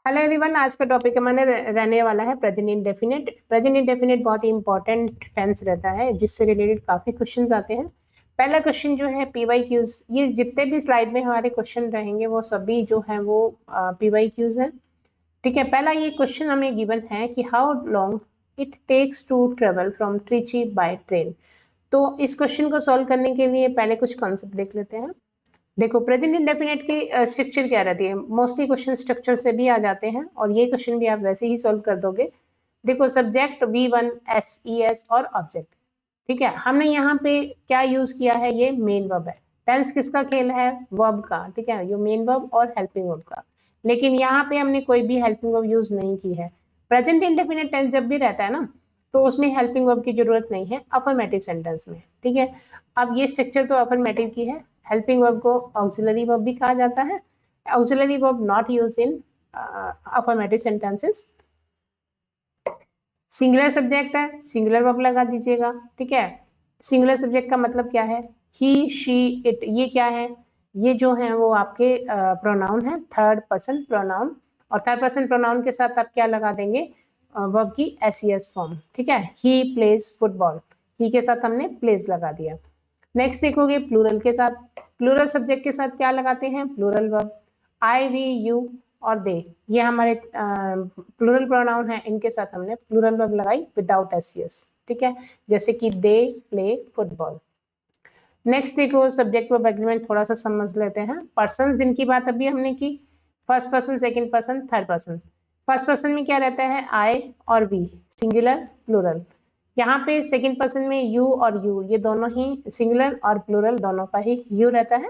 Hello everyone, आज का topic हमारे रहने वाला है प्रेजेंट इंडेफिनिट। प्रेजेंट इंडेफिनिट बहुत ही इंपॉर्टेंट टेंस रहता है जिससे रिलेटेड काफी क्वेश्चंस आते हैं। पहला क्वेश्चन जो है PYQs, ये जितने भी स्लाइड में हमारे क्वेश्चन रहेंगे वो सभी जो है वो PYQs है। ठीक है, पहला ये क्वेश्चन हमें गिवन है कि how long it takes to travel from Trichy by train. तो इस क्वेश्चन को सॉल्व करने के लिए पहले कुछ कॉन्सेप्ट देख लेते हैं। देखो, प्रेजेंट इंडेफिनिट की स्ट्रक्चर क्या रहती है, मोस्टली क्वेश्चन स्ट्रक्चर से भी आ जाते हैं और ये क्वेश्चन भी आप वैसे ही सॉल्व कर दोगे। देखो, सब्जेक्ट V1 SES और ऑब्जेक्ट। ठीक है, हमने यहाँ पे क्या यूज किया है, ये मेन वर्ब है। टेंस किसका खेल है, वर्ब का। ठीक है, ये मेन वर्ब और हेल्पिंग वर्ब का, लेकिन यहाँ पे हमने कोई भी हेल्पिंग वर्ब यूज नहीं की है। प्रेजेंट इंडेफिनिट टेंस जब भी रहता है ना, तो उसमें हेल्पिंग वर्ब की जरूरत नहीं है अफर्मेटिव सेंटेंस में। ठीक है, अब ये स्ट्रक्चर तो अफर्मेटिव की है। हेल्पिंग वर्ब को ऑक्सिलरी वर्ब भी कहा जाता है। Auxiliary verb not use in affirmative sentences. Singular subject है, सिंगुलर वर्ब लगा दीजिएगा। ठीक है, सिंगुलर सब्जेक्ट का मतलब क्या है, ही शी इट। ये क्या है, ये जो है वो आपके प्रोनाउन है, थर्ड पर्सन प्रोनाउन। और थर्ड पर्सन प्रोनाउन के साथ आप क्या लगा देंगे, वर्ब की SES फॉर्म। ठीक है, ही प्लेज फुटबॉल, ही के साथ हमने प्लेज लगा दिया। नेक्स्ट देखोगे प्लूरल के साथ, प्लूरल सब्जेक्ट के साथ क्या लगाते हैं, plural verb. I we you और दे, ये हमारे प्लूरल प्रोनाउन है, इनके साथ हमने प्लूरल वर्ब लगाई विदाउट SES। ठीक है, जैसे कि दे प्ले फुटबॉल। नेक्स्ट देखो, सब्जेक्ट वर्ब एग्रीमेंट थोड़ा सा समझ लेते हैं। पर्सन जिनकी बात अभी हमने की, first person, second person, third person. First person में क्या रहता है, आई और वी, सिंगुलर प्लूरल। यहाँ पे सेकेंड पर्सन में यू और यू, ये दोनों ही सिंगुलर और प्लूरल दोनों का ही यू रहता है।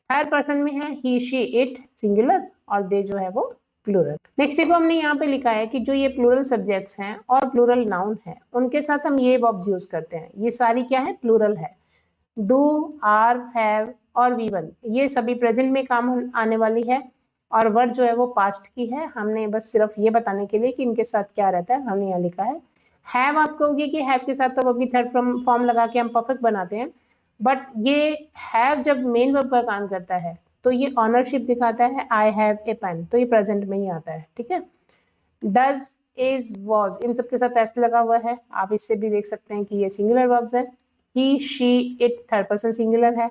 थर्ड पर्सन में है ही शी इट, सिंगुलर, और दे जो है वो प्लूरल। नेक्स्ट देखो, हमने यहाँ पे लिखा है कि जो ये प्लूरल सब्जेक्ट्स हैं और प्लूरल नाउन है, उनके साथ हम ये वर्ब्स यूज करते हैं। ये सारी क्या है, प्लूरल है। डू, आर, हैव और V1, ये सभी प्रेजेंट में काम आने वाली है। और वर्ड जो है वो पास्ट की है। हमने बस सिर्फ ये बताने के लिए कि इनके साथ क्या रहता है, हमने यहाँ लिखा है। हैव आप कहोगे कि हैव के साथ तो वर्ब की थर्ड फॉर्म लगा के हम परफेक्ट बनाते हैं, बट ये हैव जब मेन वर्ब का काम करता है तो ये ऑनरशिप दिखाता है, आई हैव ए पेन, तो ये प्रेजेंट में ही आता है। ठीक है, डज, इज, वॉज, इन सब के साथ एस लगा हुआ है। आप इससे भी देख सकते हैं कि ये सिंगुलर वर्ब्स है। He she it third person singular है,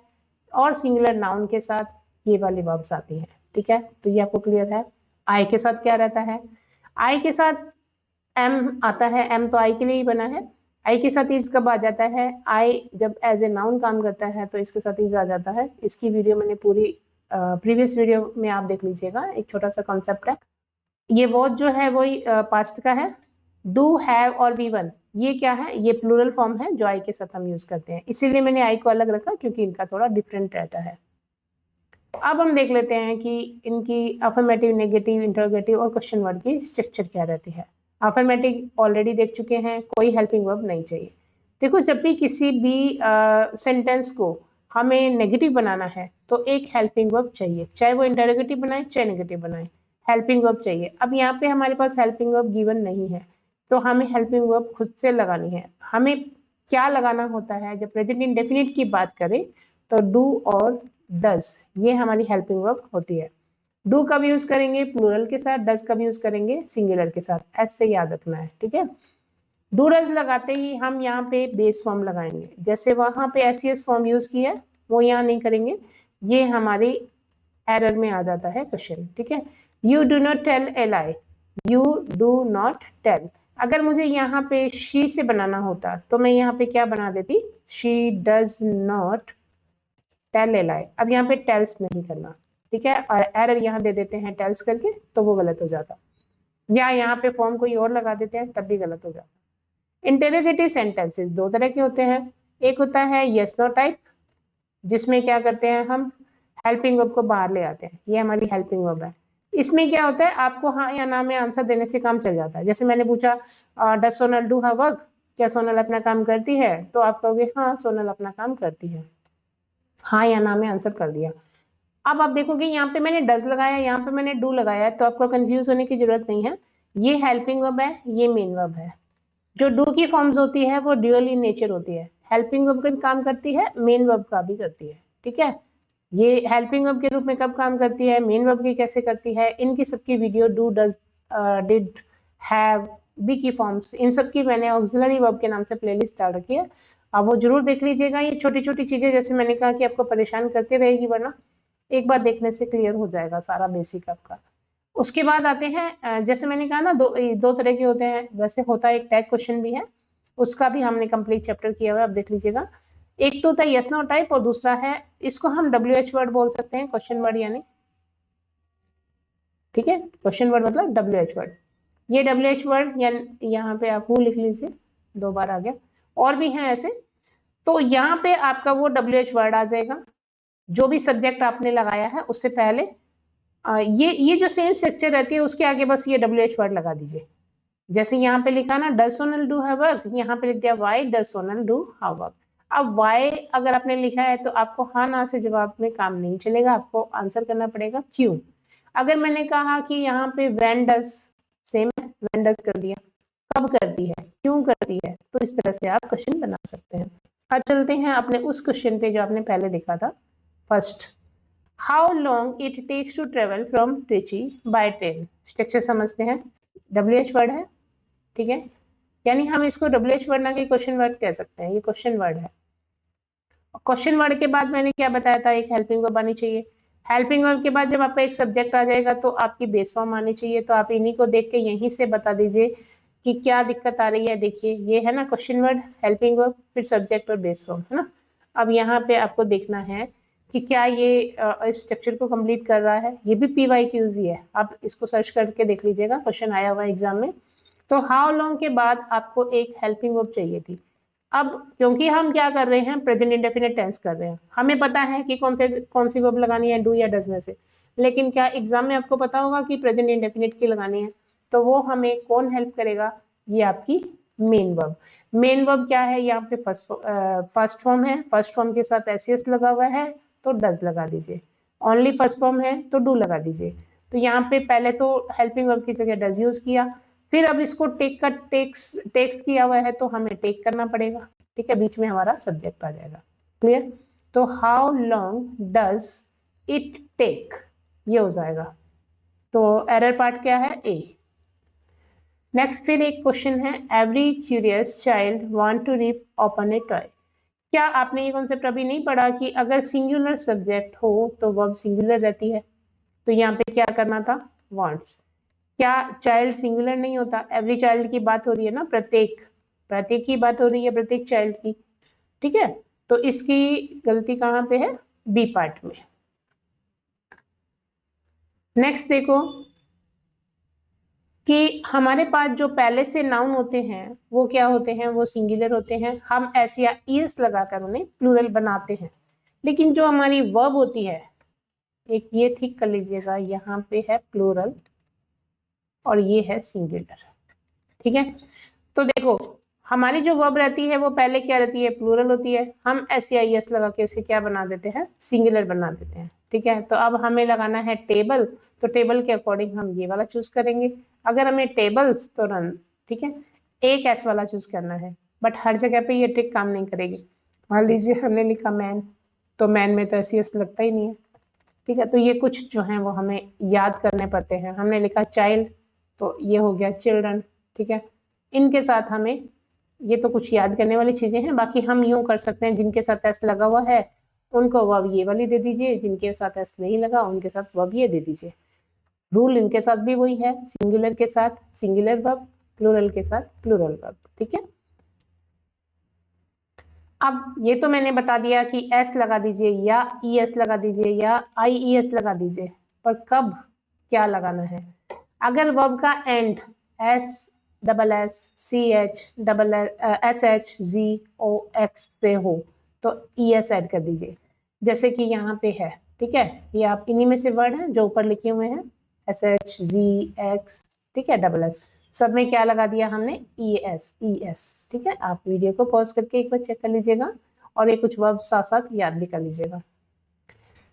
और सिंगुलर नाउन के साथ ये वाली वर्ब्स आती हैं। ठीक है, तो ये आपको क्लियर है। आई के साथ क्या रहता है, आई के साथ एम आता है। एम तो आई के लिए ही बना है। आई के साथ इज कब आ जाता है, आई जब एज ए नाउन काम करता है तो इसके साथ इज आ जाता है। इसकी वीडियो मैंने पूरी प्रीवियस वीडियो में आप देख लीजिएगा, एक छोटा सा कॉन्सेप्ट है। ये वॉज जो है वही पास्ट का है। डू, हैव और V1, ये क्या है, ये प्लूरल फॉर्म है जो आई के साथ हम यूज करते हैं। इसीलिए मैंने आई को अलग रखा क्योंकि इनका थोड़ा डिफरेंट रहता है। अब हम देख लेते हैं कि इनकी अफर्मेटिव, नेगेटिव, इंटरोगेटिव और क्वेश्चन वर्ड की स्ट्रक्चर क्या रहती है। अफर्मेटिव ऑलरेडी देख चुके हैं, कोई हेल्पिंग वर्ब नहीं चाहिए। देखो, जब भी किसी भी सेंटेंस को हमें नेगेटिव बनाना है तो एक हेल्पिंग वर्ब चाहिए, चाहे वो इंटरोगेटिव बनाए चाहे नेगेटिव बनाए, हेल्पिंग वर्ब चाहिए। अब यहाँ पे हमारे पास हेल्पिंग वर्ब गिवन नहीं है, तो हमें हेल्पिंग वर्ब खुद से लगानी है। हमें क्या लगाना होता है, जब प्रेजेंट इंडेफिनिट की बात करें तो डू और डज, ये हमारी हेल्पिंग वर्ब होती है। डू कब यूज करेंगे, प्लूरल के साथ। डज कब यूज करेंगे, सिंगुलर के साथ। ऐसे याद रखना है। ठीक है, डू डज लगाते ही हम यहाँ पे बेस फॉर्म लगाएंगे। जैसे वहां पे SES फॉर्म यूज किया है वो यहाँ नहीं करेंगे, ये हमारी एरर में आ जाता है क्वेश्चन। ठीक है, you do not tell a lie, you do not tell. अगर मुझे यहाँ पे शी से बनाना होता तो मैं यहाँ पे क्या बना देती, she does not tell a lie. अब यहाँ पे टेल्स नहीं करना। ठीक है, और एरर यहाँ दे देते हैं टेल्स करके, तो वो गलत हो जाता। या यहाँ पे फॉर्म कोई और लगा देते हैं तब भी गलत हो जाता। इंटरोगेटिव सेंटेंसेस दो तरह के होते हैं। एक होता है यस नो टाइप, जिसमें क्या करते हैं हम हेल्पिंग वर्ब को बाहर ले आते हैं, ये हमारी हेल्पिंग वर्ब है। इसमें क्या होता है, आपको हाँ या ना में आंसर देने से काम चल जाता है। जैसे मैंने पूछा does Sonal do her work, क्या सोनल अपना काम करती है, तो आप कहोगे हाँ सोनल अपना काम करती है, हाँ या ना में आंसर कर दिया। अब आप देखोगे यहाँ पे मैंने डज लगाया, यहाँ पे मैंने डू लगाया है, तो आपको कंफ्यूज होने की जरूरत नहीं है। ये हेल्पिंग वर्ब है, ये मेन वर्ब है। जो डू की फॉर्म्स होती है वो ड्यूअल इन नेचर होती है, हेल्पिंग वर्ब का काम करती है, मेन वर्ब का भी करती है। ठीक है, ये हेल्पिंग वर्ब के रूप में कब काम करती है, मेन वर्ब की कैसे करती है, इनकी सबकी video do does did, have, be की फॉर्म्स, इन सब की मैंने ऑक्सिलरी वर्ब के नाम से प्लेलिस्ट डाल रखी है, आप वो जरूर देख लीजिएगा। ये छोटी छोटी चीजें जैसे मैंने कहा कि आपको परेशान करती रहेगी, वरना एक बार देखने से क्लियर हो जाएगा सारा बेसिक आपका। उसके बाद आते हैं, जैसे मैंने कहा ना, दो तरह के होते हैं, वैसे होता है एक टैग क्वेश्चन भी है, उसका भी हमने कंप्लीट चैप्टर किया हुआ है, आप देख लीजिएगा। एक तो होता है यस नो टाइप और दूसरा है, इसको हम WH वर्ड बोल सकते हैं, क्वेश्चन वर्ड यानी, ठीक है, क्वेश्चन वर्ड मतलब WH वर्ड। ये WH वर्ड या यहाँ पे आप लिख लीजिए, 2 बार आ गया, और भी हैं ऐसे। तो यहाँ पे आपका वो WH वर्ड आ जाएगा, जो भी सब्जेक्ट आपने लगाया है उससे पहले ये जो सेम स्ट्रक्चर रहती है उसके आगे बस ये WH वर्ड लगा दीजिए। जैसे यहाँ पे लिखा ना does Sonal do her work, यहाँ पे लिख दिया why does Sonal do her work. अब वाई अगर आपने लिखा है तो आपको हाँ ना से जवाब में काम नहीं चलेगा, आपको आंसर करना पड़ेगा क्यों। अगर मैंने कहा कि यहाँ पे व्हेन डज, सेम है, व्हेन डज कर दिया, कब करती है, क्यों करती है, तो इस तरह से आप क्वेश्चन बना सकते हैं। अब चलते हैं अपने उस क्वेश्चन पे जो आपने पहले देखा था, first, how long it takes to travel from Trichy by train. Structure समझते हैं, WH वर्ड है, ठीक है, यानी हम इसको WH वर्ड ना कि क्वेश्चन वर्ड कह सकते हैं, ये क्वेश्चन वर्ड है। क्वेश्चन वर्ड के बाद मैंने क्या बताया था, एक हेल्पिंग वर्ब आनी चाहिए। हेल्पिंग वर्ब के बाद जब आपका एक सब्जेक्ट आ जाएगा तो आपकी बेस फॉर्म आनी चाहिए, तो आप इन्हीं को देख के यहीं से बता दीजिए कि क्या दिक्कत आ रही है। देखिए ये है ना क्वेश्चन वर्ड, हेल्पिंग वर्ब, फिर सब्जेक्ट और बेस फॉर्म, है ना। अब यहाँ पे आपको देखना है कि क्या ये स्ट्रक्चर को कंप्लीट कर रहा है। ये भी PYQs ही है, आप इसको सर्च करके देख लीजिएगा, क्वेश्चन आया हुआ है एग्जाम में। तो हाउ लॉन्ग के बाद आपको एक हेल्पिंग वर्ब चाहिए थी। अब क्योंकि हम क्या कर रहे हैं, प्रेजेंट इंडेफिनिट टेंस कर रहे हैं, हमें पता है कि कौन सी वर्ब लगानी है, डू या डज में से, लेकिन क्या एग्जाम में आपको पता होगा कि प्रेजेंट इंडेफिनिट की लगानी है, तो वो हमें कौन हेल्प करेगा, ये आपकी मेन वर्ब। मेन वर्ब क्या है, यहाँ पे फर्स्ट फॉर्म है, फर्स्ट फॉर्म के साथ एस लगा हुआ है तो डज लगा दीजिए, ओनली फर्स्ट फॉर्म है तो डू लगा दीजिए। तो यहाँ पे पहले तो हेल्पिंग वर्ब की जगह डज यूज किया, फिर अब इसको टेक्स किया हुआ है तो हमें टेक करना पड़ेगा, ठीक है, बीच में हमारा सब्जेक्ट आ जाएगा, क्लियर। तो how long does it take, ये हो जाएगा। तो एरर पार्ट क्या है, ए। नेक्स्ट फिर एक क्वेश्चन है, every curious child want to rip open a toy. क्या आपने ये कॉन्सेप्ट अभी नहीं पढ़ा कि अगर सिंगुलर सब्जेक्ट हो तो वर्ब सिंगुलर रहती है, तो यहाँ पे क्या करना था, वांट्स। क्या चाइल्ड सिंगुलर नहीं होता, एवरी चाइल्ड की बात हो रही है ना, प्रत्येक की बात हो रही है, प्रत्येक चाइल्ड की, ठीक है। तो इसकी गलती कहाँ पे है, बी पार्ट में। नेक्स्ट देखो कि हमारे पास जो पहले से नाउन होते हैं वो क्या होते हैं, वो सिंगुलर होते हैं, हम ऐसे या ईएस लगाकर उन्हें प्लूरल बनाते हैं। लेकिन जो हमारी वर्ब होती है, एक ये ठीक कर लीजिएगा, यहाँ पे है प्लूरल और ये है सिंगुलर, ठीक है। तो देखो हमारी जो वर्ब रहती है वो पहले क्या रहती है, प्लूरल होती है, हम SEIS लगा के उसे क्या बना देते हैं, सिंगुलर बना देते हैं, ठीक है। तो अब हमें लगाना है टेबल, तो टेबल के अकॉर्डिंग हम ये वाला चूज करेंगे। अगर हमें टेबल्स तो रन, ठीक है, एक एस वाला चूज करना है, बट हर जगह पे ये ट्रिक काम नहीं करेगी। मान लीजिए हमने लिखा मैन, तो मैन में तो SES लगता ही नहीं है, ठीक है। तो ये कुछ जो है वो हमें याद करने पड़ते हैं। हमने लिखा चाइल्ड, तो ये हो गया चिल्ड्रन, ठीक है। इनके साथ हमें, ये तो कुछ याद करने वाली चीजें हैं, बाकी हम यूं कर सकते हैं, जिनके साथ एस लगा हुआ है उनको वर्ब ये वाली दे दीजिए, जिनके साथ एस नहीं लगा उनके साथ वर्ब ये दे दीजिए। रूल इनके साथ भी वही है, सिंगुलर के साथ सिंगुलर वर्ब, प्लूरल के साथ प्लूरल वर्ब, ठीक है। अब ये तो मैंने बता दिया कि एस लगा दीजिए या ES लगा दीजिए या IES लगा दीजिए, पर कब क्या लगाना है। अगर वर्ब का एंड SSSCHSHGOX से हो तो ES ऐड कर दीजिए, जैसे कि यहाँ पे है, ठीक है। ये आप इन्हीं में से वर्ड हैं जो ऊपर लिखे हुए हैं, SHGX, ठीक है, SS, सब में क्या लगा दिया हमने, ES, ठीक है। आप वीडियो को पॉज करके एक बार चेक कर लीजिएगा और ये कुछ वर्ब साथ साथ याद भी कर लीजिएगा।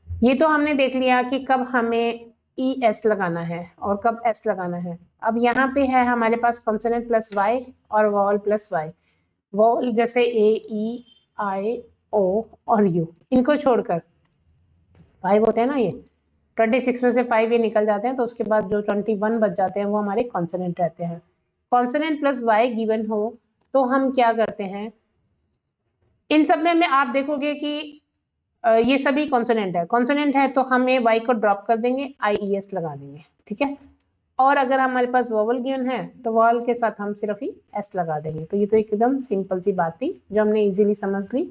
ये तो हमने देख लिया कि कब हमें ES लगाना है और कब S लगाना है। अब यहाँ पे है हमारे पास कॉन्सोनेंट प्लस Y और वॉवल प्लस Y। वॉवल जैसे A, E, I, O और U, इनको छोड़कर 5 होते हैं ना ये, 26 में से 5 ये निकल जाते हैं, तो उसके बाद जो 21 बच जाते हैं वो हमारे कॉन्सोनेंट रहते हैं। कॉन्सोनेंट प्लस वाई गिवन हो तो हम क्या करते हैं, इन सब में आप देखोगे कि ये सभी कॉन्सोनेंट है। कॉन्सोनेंट है तो हमें वाई को ड्रॉप कर देंगे, IES लगा देंगे, ठीक है। और अगर हमारे पास वॉवल गिवन है तो वॉवल के साथ हम सिर्फ ही S लगा देंगे। तो ये तो एकदम सिंपल सी बात थी जो हमने इजीली समझ ली।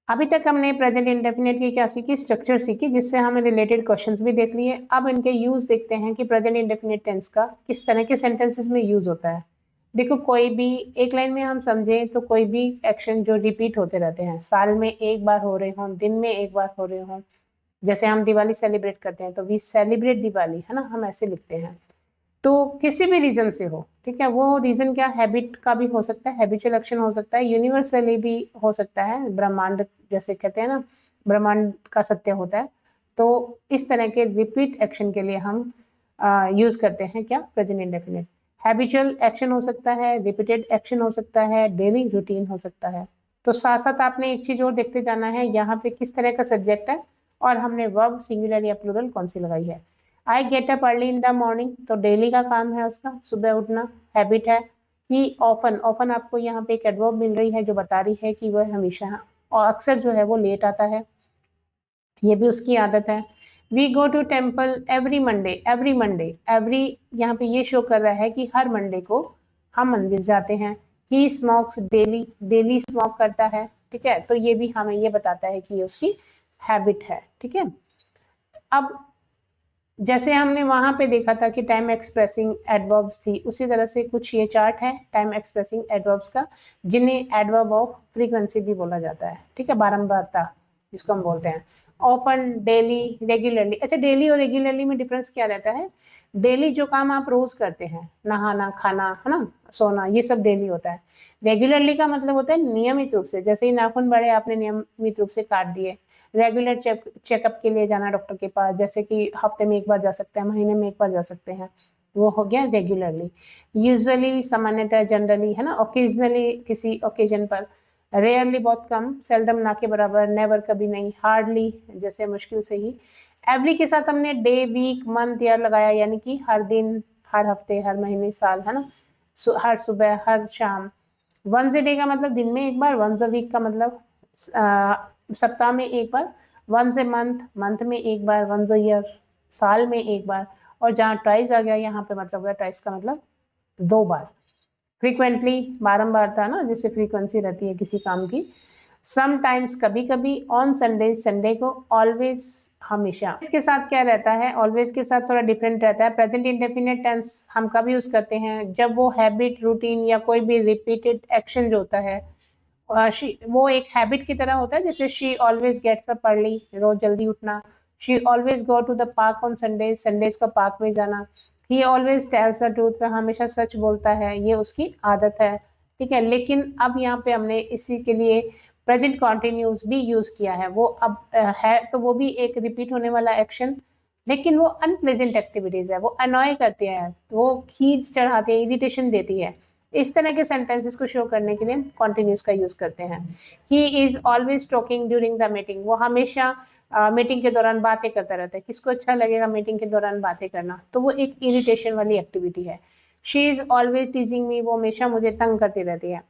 अभी तक हमने प्रेजेंट इंडेफिनिट की क्या सीखी, स्ट्रक्चर सीखी, जिससे हमें रिलेटेड क्वेश्चंस भी देख लिए। अब इनके यूज देखते हैं कि प्रेजेंट इंडेफिनिट टेंस का किस तरह के सेंटेंसेस में यूज होता है। देखो, कोई भी एक लाइन में हम समझें तो कोई भी एक्शन जो रिपीट होते रहते हैं, साल में एक बार हो रहे हों, दिन में एक बार हो रहे हों, जैसे हम दिवाली सेलिब्रेट करते हैं तो वी सेलिब्रेट दिवाली, है ना, हम ऐसे लिखते हैं। तो किसी भी रीजन से हो, ठीक है, वो रीजन क्या, हैबिट का भी हो सकता है, हैबिचुअल एक्शन हो सकता है, यूनिवर्सली भी हो सकता है, ब्रह्मांड जैसे कहते हैं ना, ब्रह्मांड का सत्य होता है। तो इस तरह के रिपीट एक्शन के लिए हम यूज करते हैं क्या, प्रेजेंट इंडेफिनिट। हैबिचुअल एक्शन हो सकता है, रिपीटेड एक्शन हो सकता है, डेली रूटीन हो सकता है। तो साथ साथ आपने एक चीज और देखते जाना है, यहाँ पे किस तरह का सब्जेक्ट है और हमने वर्ब सिंगुलर या प्लूरल कौन सी लगाई है। I get up early in the morning, तो डेली का काम है उसका, सुबह उठना, हैबिट है। ही ऑफन, ऑफन आपको यहाँ पे एक एडवर्ब मिल रही है जो बता रही है कि वह हमेशा और अक्सर जो है वो लेट आता है, ये भी उसकी आदत है। We go to temple every Monday, every Monday, every यहाँ पे ये शो कर रहा है कि हर मंडे को हम मंदिर जाते हैं। ही स्मोक्स डेली, डेली स्मोक करता है, ठीक है, तो ये भी हमें ये बताता है कि ये उसकी हैबिट है, ठीक है। अब जैसे हमने वहां पे देखा था कि टाइम एक्सप्रेसिंग एडवर्ब्स थी, उसी तरह से कुछ ये चार्ट है टाइम एक्सप्रेसिंग एडवर्ब्स का, जिन्हें एडवर्ब ऑफ फ्रीक्वेंसी भी बोला जाता है, ठीक है, बारंबारता जिसको हम बोलते हैं। Often, daily, regularly. अच्छा, डेली और रेगुलरली में डिफरेंस क्या रहता है, डेली जो काम आप रोज करते हैं, नहाना, खाना, है ना, सोना, ये सब डेली होता है। रेगुलरली का मतलब होता है नियमित रूप से, जैसे ही नाखून बड़े आपने नियमित रूप से काट दिए। रेगुलर चेकअप के लिए जाना डॉक्टर के पास, जैसे कि हफ्ते में एक बार जा सकते हैं, महीने में एक बार जा सकते हैं, वो हो गया रेगुलरली। यूजुअली सामान्यतः, जनरली, है ना, ओकेजनली किसी ओकेजन पर, रेयरली बहुत कम, सेल्डम ना के बराबर, नेवर कभी नहीं, हार्डली जैसे मुश्किल से ही। एवरी के साथ हमने डे, वीक, मंथ, ईयर लगाया, यानी कि हर दिन, हर हफ्ते, हर महीने, साल, है ना, हर सुबह, हर शाम। वंस ए डे का मतलब दिन में एक बार, वंस अ वीक का मतलब सप्ताह में एक बार, वंस ए मंथ, मंथ में एक बार, वंस अ ईयर, साल में एक बार। और जहाँ ट्वाइस आ गया यहाँ पे मतलब है, ट्वाइस का मतलब 2 बार। फ्रीक्वेंटली बारंबार था ना, जैसे फ्रीक्वेंसी रहती है किसी काम की। समटाइम्स कभी कभी, ऑन संडे, संडे को, ऑलवेज हमेशा। इसके साथ क्या रहता है, ऑलवेज के साथ थोड़ा डिफरेंट रहता है। प्रेजेंट इंडेफिनिट टेंस हम कब यूज करते हैं, जब वो हैबिट, रूटीन या कोई भी रिपीटेड एक्शन जो होता है वो एक हैबिट की तरह होता है। जैसे she always gets up early, रोज जल्दी उठना। She always go to the park on Sunday, Sundays को पार्क में जाना। He always tells the truth, वह हमेशा सच बोलता है, ये उसकी आदत है, ठीक है। लेकिन अब यहाँ पे हमने इसी के लिए प्रेजेंट कॉन्टिन्यूस भी यूज किया है। वो अब है तो वो भी एक रिपीट होने वाला एक्शन, लेकिन वो अनप्लेजेंट एक्टिविटीज है, वो अनॉय करती है, वो खींच चढ़ाती है, इरिटेशन देती है। इस तरह के सेंटेंसेस को शो करने के लिए कॉन्टिन्यूस का यूज करते हैं। He is always talking during the meeting, वो हमेशा मीटिंग के दौरान बातें करता रहता है। किसको अच्छा लगेगा मीटिंग के दौरान बातें करना, तो वो एक इरिटेशन वाली एक्टिविटी है। शी इज ऑलवेज टीजिंग मी, वो हमेशा मुझे तंग करती रहती है।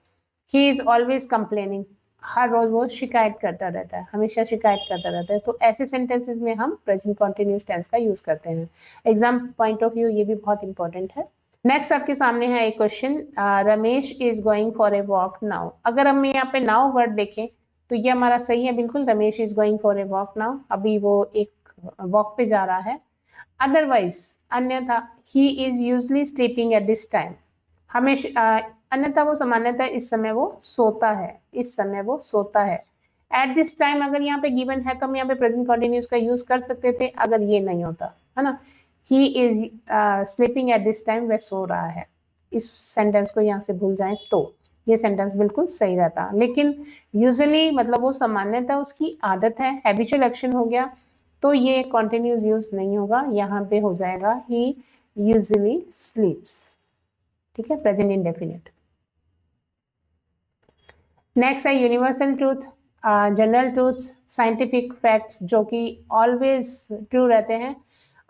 ही इज ऑलवेज कंप्लेनिंग, हर रोज वो शिकायत करता रहता है, हमेशा शिकायत करता रहता है। तो ऐसे सेंटेंसेस में हम प्रेजेंट कॉन्टिन्यूस टेंस का यूज करते हैं। एग्जाम पॉइंट ऑफ व्यू ये भी बहुत इंपॉर्टेंट है। नेक्स्ट आपके सामने है एक question, Ramesh is going for a walk now. अगर हम यहाँ पे नाउ वर्ड देखें तो ये हमारा सही है बिल्कुल, Ramesh is going for a walk now, अभी वो एक वॉक पे जा रहा है। अदरवाइज, अन्यथा, he is usually sleeping at this time, हमेशा अन्यथा वो सामान्यतः इस समय वो सोता है, इस समय वो सोता है। एट दिस टाइम अगर यहाँ पे गिवन है तो हम यहाँ पे प्रेजेंट कंटिन्यूस का यूज कर सकते थे, अगर ये नहीं होता, है ना। He is sleeping at this time, वह सो रहा है। इस सेंटेंस को यहाँ से भूल जाए तो ये सेंटेंस बिल्कुल सही रहता। लेकिन यूजुअली मतलब वो सामान्यतः उसकी आदत है, हैबिचुअल एक्शन हो गया, तो ये कॉन्टिन्यूस यूज नहीं होगा, यहाँ पे हो जाएगा ही यूजुअली स्लीप्स, ठीक है, प्रेजेंट इंडेफिनिट। नेक्स्ट है universal truth, general truths, scientific facts जो कि ऑलवेज ट्रू रहते हैं।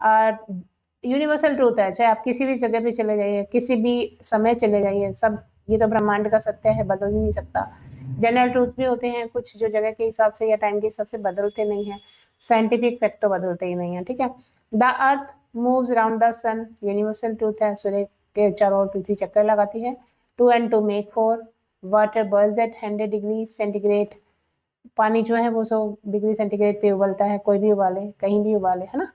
यूनिवर्सल ट्रूथ है, चाहे आप किसी भी जगह पे चले जाइए, किसी भी समय चले जाइए, सब ये तो ब्रह्मांड का सत्य है, बदल ही नहीं सकता। जनरल ट्रूथ भी होते हैं कुछ जो जगह के हिसाब से या टाइम के हिसाब से बदलते नहीं हैं, साइंटिफिक फैक्ट तो बदलते ही नहीं है, ठीक है। The earth moves around the sun, universal truth है, सूर्य के चारों ओर पृथ्वी चक्कर लगाती है। 2 and 2 make 4, water boils at 100 degree centigrade, पानी जो है वो 100 डिग्री सेंटीग्रेड पे उबलता है, कोई भी उबाले, कहीं भी उबाले, है ना।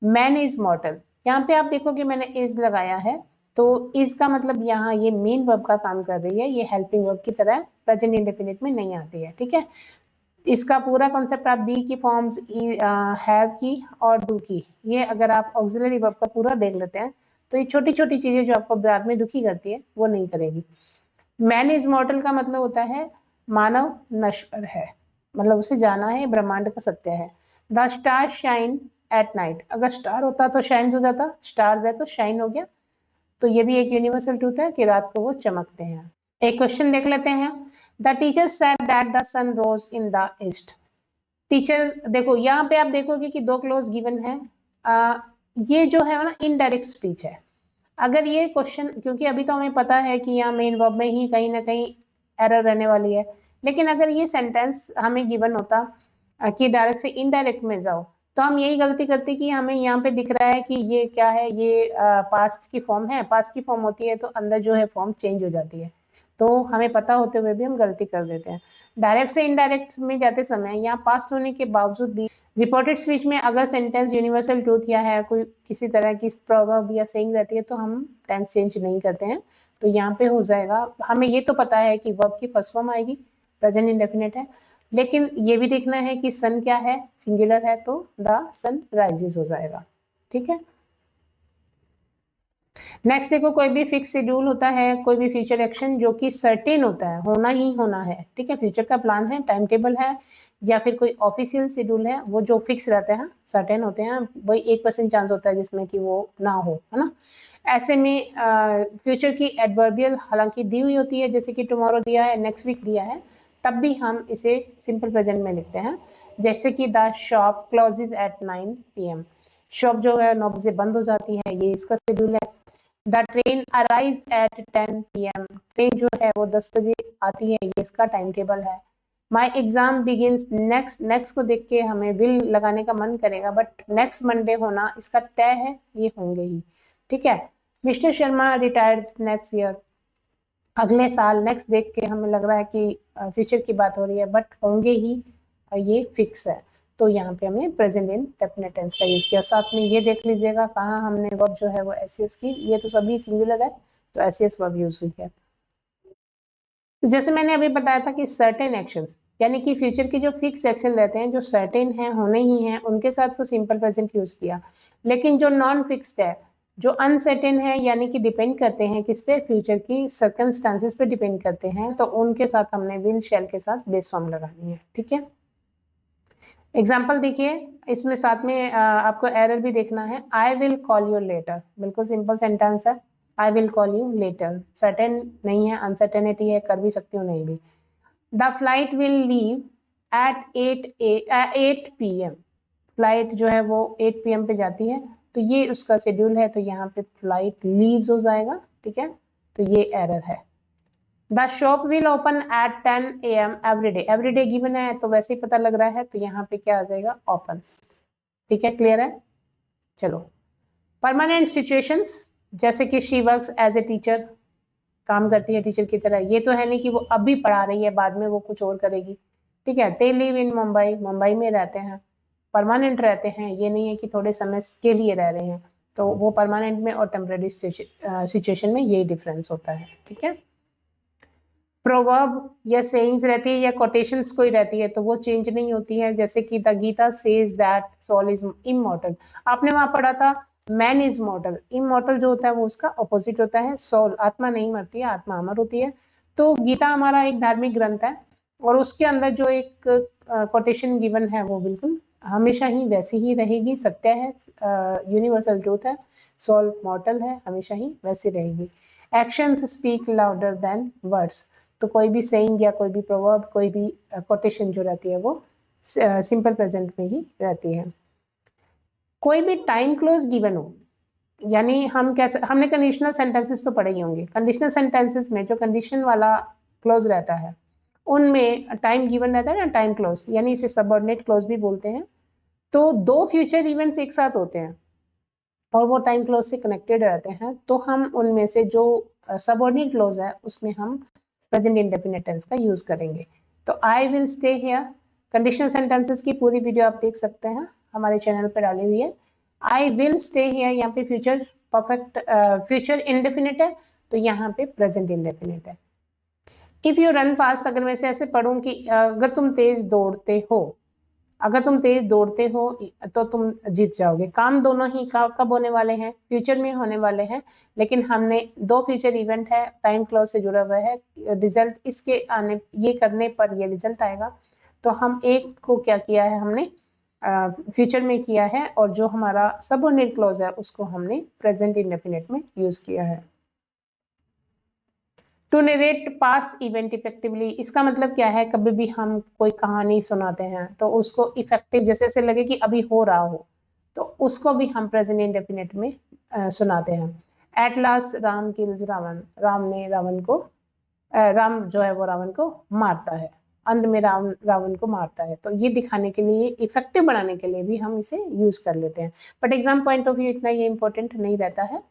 मैन इज मॉर्टल, यहाँ पे आप देखोगे मैंने इज लगाया है, तो इज का मतलब यहाँ ये मेन वर्ब का काम कर रही है, ये हेल्पिंग वर्ब की तरह प्रेजेंट इंडेफिनिट में नहीं आती है, ठीक है। इसका पूरा कॉन्सेप्ट आप बी की फॉर्म्स हैव की और डू की, ये अगर आप ऑक्सिलरी वर्ब का पूरा देख लेते हैं तो ये छोटी छोटी चीजें जो आपको बाद में दुखी करती है वो नहीं करेगी। मैन इज मॉर्टल का मतलब होता है मानव नश्वर है, मतलब उसे जाना है, ब्रह्मांड का सत्य है। The star shine at night, अगर स्टार होता तो शाइन हो जाता, स्टार्स है तो शाइन हो गया, तो ये भी एक यूनिवर्सल ट्रूथ है कि रात को वो चमकते हैं। एक क्वेश्चन देख लेते हैं। The teacher said that the sun rose in the east. Teacher, देखो यहाँ पे आप देखोगे कि 2 क्लोज गिवन है, ये जो है ना इनडायरेक्ट स्पीच है। अगर ये क्वेश्चन, क्योंकि अभी तो हमें पता है कि यहाँ मेन वर्ब में ही कहीं ना कहीं एरर रहने वाली है, लेकिन अगर ये सेंटेंस हमें गिवन होता कि डायरेक्ट से इनडायरेक्ट में जाओ, तो हम यही गलती करते कि हमें यहाँ पे दिख रहा है कि ये क्या है, ये पास्ट की फॉर्म है, पास्ट की फॉर्म होती है तो अंदर जो है फॉर्म चेंज हो जाती है, तो हमें पता होते हुए भी हम गलती कर देते हैं। डायरेक्ट से इनडायरेक्ट में जाते समय यहाँ पास्ट होने के बावजूद भी रिपोर्टेड स्पीच में अगर सेंटेंस यूनिवर्सल ट्रूथ या है कोई किसी तरह की प्रॉवर्ब या सेइंग रहती है तो हम टेंस चेंज नहीं करते हैं, तो यहाँ पे हो जाएगा। हमें ये तो पता है कि वर्ब की फर्स्ट फॉर्म आएगी, प्रेजेंट इंडेफिनिट है, लेकिन ये भी देखना है कि सन क्या है, सिंगुलर है तो द सन राइजेस हो जाएगा, ठीक है। नेक्स्ट देखो, कोई भी फिक्स शेड्यूल होता है, कोई भी फ्यूचर एक्शन जो कि सर्टेन होता है, होना ही होना है, ठीक है। फ्यूचर का प्लान है, टाइम टेबल है, या फिर कोई ऑफिशियल शेड्यूल है, वो जो फिक्स रहते हैं, सर्टेन होते हैं, वही 1% चांस होता है जिसमें कि वो ना हो, है ना। ऐसे में फ्यूचर की एडवर्बियल हालांकि दी हुई होती है, जैसे कि टुमारो दिया है, नेक्स्ट वीक दिया है, तब भी हम इसे सिंपल प्रेजेंट में लिखते हैं, जैसे कि the shop closes at 9 PM, shop जो है 9 बजे बंद हो जाती है, ये इसका शेड्यूल है। The train arise at 10 PM, train जो है वो 10 बजे आती है, ये इसका टाइम टेबल है। My exam begins next, next को देख के हमें विल लगाने का मन करेगा, बट नेक्स्ट मंडे होना इसका तय है, ये होंगे ही, ठीक है। Mister Sharma retires next year, अगले साल, नेक्स्ट देख के हमें लग रहा है कि फ्यूचर की बात हो रही है, बट होंगे ही, ये फिक्स है, तो यहाँ पे हमें प्रेजेंट इंडेफिनिट टेंस का यूज किया। साथ में ये देख लीजिएगा कहाँ हमने वर्ब जो है वो एसईएस की, ये तो सभी सिंगुलर है तो एसईएस वर्ब यूज हुई है। तो जैसे मैंने अभी बताया था कि सर्टेन एक्शंस, यानी कि फ्यूचर के जो फिक्स एक्शन रहते हैं, जो सर्टेन है, होने ही हैं, उनके साथ तो सिंपल प्रेजेंट यूज किया, लेकिन जो नॉन फिक्स्ड है, जो अनसर्टेन है, यानी कि डिपेंड करते हैं किस पे, फ्यूचर की सर्कमस्टांसेस पे डिपेंड करते हैं, तो उनके साथ हमने विल शैल के साथ बेस फॉर्म लगानी है, ठीक है। एग्जाम्पल देखिए, इसमें साथ में आपको एरर भी देखना है। I will call you later, बिल्कुल सिंपल सेंटेंस है, I will call you later, certain नहीं है, अनसर्टेनिटी है, कर भी सकती हूँ, नहीं भी। The flight will leave at 8 PM, flight जो है वो 8 PM पे जाती है, तो ये उसका शेड्यूल है, तो यहाँ पे फ्लाइट लीव्स हो जाएगा, ठीक है, तो ये एरर है। The shop will open at 10 AM everyday, everyday given है तो वैसे ही पता लग रहा है, तो यहाँ पे क्या आ जाएगा, ओपन्स, ठीक है, क्लियर है। चलो, परमानेंट सिचुएशंस, जैसे कि she works as a teacher, काम करती है टीचर की तरह, ये तो है नहीं कि वो अभी पढ़ा रही है, बाद में वो कुछ और करेगी, ठीक है। They live in Mumbai, Mumbai में रहते हैं, परमानेंट रहते हैं, ये नहीं है कि थोड़े समय के लिए रह रहे हैं, तो वो परमानेंट में और टेम्परेरी सिचुएशन में यही डिफरेंस होता है, ठीक है। प्रोवर्ब या सेइंग्स रहती है या कोटेशंस कोई रहती है तो वो चेंज नहीं होती है, जैसे कि the Gita says that soul is immortal, आपने वहां पढ़ा था मैन इज मॉर्टल, इमॉर्टल जो होता है वो उसका ऑपोजिट होता है, सोल, आत्मा नहीं मरती है, आत्मा अमर होती है। तो गीता हमारा एक धार्मिक ग्रंथ है और उसके अंदर जो एक कोटेशन गिवन है वो बिल्कुल हमेशा ही वैसी ही रहेगी, सत्य है, यूनिवर्सल ट्रूथ है, सोल मॉर्टल है, हमेशा ही वैसी रहेगी। Actions speak louder than words, तो कोई भी सेइंग या कोई भी प्रोवर्ब, कोई भी कोटेशन जो रहती है वो सिंपल प्रेजेंट में ही रहती है। कोई भी टाइम क्लोज गिवन हो, यानी हमने कंडीशनल सेंटेंसेस तो पढ़े ही होंगे। कंडीशनल सेंटेंसेस में जो कंडीशन वाला क्लोज रहता है उनमें टाइम गिवन रहता है ना, टाइम क्लोज, यानी इसे सबऑर्डिनेट क्लोज भी बोलते हैं। तो दो फ्यूचर इवेंट्स एक साथ होते हैं और वो टाइम क्लोज से कनेक्टेड रहते हैं, तो हम उनमें से जो सबऑर्डिनेट क्लोज है उसमें हम प्रेजेंट इंडेफिनिट टेंस का यूज करेंगे। तो I will stay here, conditional sentences की पूरी वीडियो आप देख सकते हैं, हमारे चैनल पर डाली हुई है। आई विल स्टे हियर, यहाँ पे फ्यूचर परफेक्ट फ्यूचर इंडेफिनिट है, तो यहाँ पे प्रेजेंट इंडेफिनिट है। इफ यू रन फास्ट, अगर मैं ऐसे पढ़ूं कि अगर तुम तेज दौड़ते हो, अगर तुम तेज दौड़ते हो तो तुम जीत जाओगे। काम दोनों ही कब होने वाले हैं, फ्यूचर में होने वाले हैं, लेकिन हमने दो फ्यूचर इवेंट है, टाइम क्लॉज से जुड़ा हुआ है, रिजल्ट इसके आने, ये करने पर ये रिजल्ट आएगा। तो हम एक को क्या किया है, हमने फ्यूचर में किया है, और जो हमारा सबऑर्डिनेट क्लॉज है उसको हमने प्रेजेंट इंडेफिनिट में यूज किया है। To narrate pass event effectively, इसका मतलब क्या है, कभी भी हम कोई कहानी सुनाते हैं तो उसको इफेक्टिव जैसे ऐसे लगे कि अभी हो रहा हो, तो उसको भी हम प्रेजेंट इंडेफिनिट में सुनाते हैं। At last Ram kills Ravan, Ram ने रावण को राम जो है वो रावण को मारता है, अंत में राम रावण को मारता है। तो ये दिखाने के लिए, इफेक्टिव बनाने के लिए भी हम इसे यूज कर लेते हैं, but exam point of view इतना ये इंपॉर्टेंट नहीं रहता है।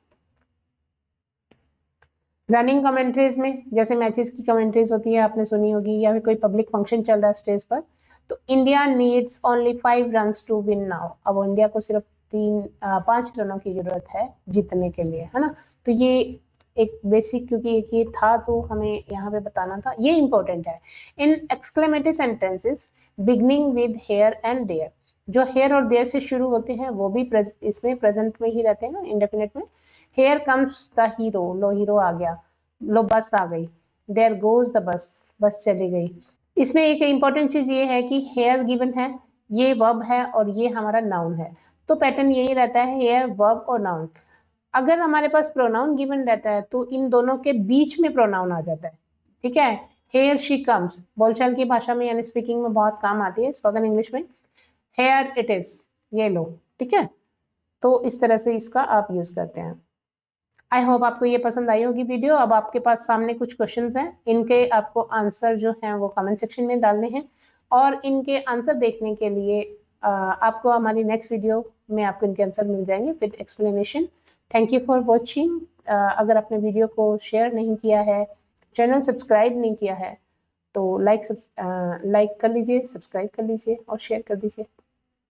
रनिंग कमेंट्रीज में जैसे मैचेस की कमेंट्रीज होती है, आपने सुनी होगी, या फिर कोई पब्लिक फंक्शन चल रहा है स्टेज पर, तो India needs only 5 runs to win now, अब इंडिया को सिर्फ 5 रनों की जरूरत है जीतने के लिए, है ना। तो ये एक बेसिक, क्योंकि एक ये था तो हमें यहाँ पे बताना था, ये इंपॉर्टेंट है। In exclamatory sentences beginning with here and there, जो हेयर और देयर से शुरू होते हैं वो भी इसमें प्रेजेंट में ही रहते हैं, इंडेफिनिट में। हेयर कम्स द हीरो, लो हीरो आ गया, लो बस आ गई, देयर गोज द बस, बस चली गई। इसमें एक इंपॉर्टेंट चीज ये है कि हेयर गिवन है, ये वर्ब है और ये हमारा नाउन है, तो पैटर्न यही रहता है, हेयर वर्ब और नाउन। अगर हमारे पास प्रोनाउन गिवन रहता है तो इन दोनों के बीच में प्रोनाउन आ जाता है, ठीक है। हेयर शी कम्स बोलचाल की भाषा में यानी स्पीकिंग में बहुत काम आती है, स्पोकन इंग्लिश में। हेयर इट इज, ये लो, ठीक है। तो इस तरह से इसका आप यूज करते हैं। आई होप आपको ये पसंद आई होगी वीडियो। अब आपके पास सामने कुछ क्वेश्चंस हैं, इनके आपको आंसर जो हैं वो कमेंट सेक्शन में डालने हैं, और इनके आंसर देखने के लिए आपको हमारी नेक्स्ट वीडियो में आपको इनके आंसर मिल जाएंगे with explanation. Thank you for watching. अगर आपने वीडियो को शेयर नहीं किया है, चैनल सब्सक्राइब नहीं किया है, तो लाइक कर लीजिए, सब्सक्राइब कर लीजिए और शेयर कर दीजिए।